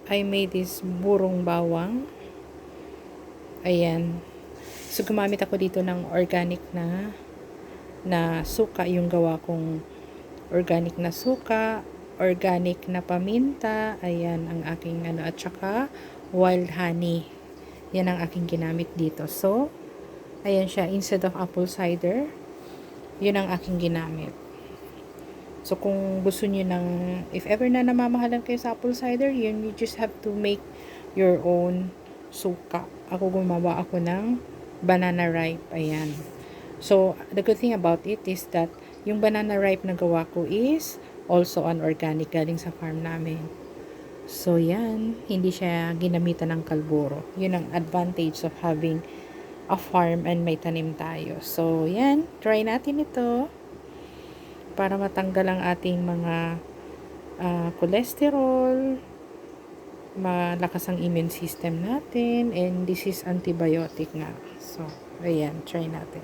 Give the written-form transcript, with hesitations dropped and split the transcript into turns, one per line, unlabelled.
I made this burong bawang. Ayan. So, gumamit ako dito ng organic na suka. Yung gawa kong organic na suka, organic na paminta. Ayan, ang aking at saka wild honey. Yan ang aking ginamit dito. So, ayan siya. Instead of apple cider, yun ang aking ginamit. So, kung gusto niyo if ever na namamahalan kayo sa apple cider, you just have to make your own suka. Ako gumawa ako ng banana ripe. Ayan. So, the good thing about it is that yung banana ripe na gawa ko is also an organic galing sa farm namin. So, yan. Hindi siya ginamitan ng kalburo. Yun ang advantage of having a farm and may tanim tayo. So, yan. Try natin ito para matanggal ang ating mga cholesterol, malakas ang immune system natin, and this is antibiotic nga. So, ayan, try natin.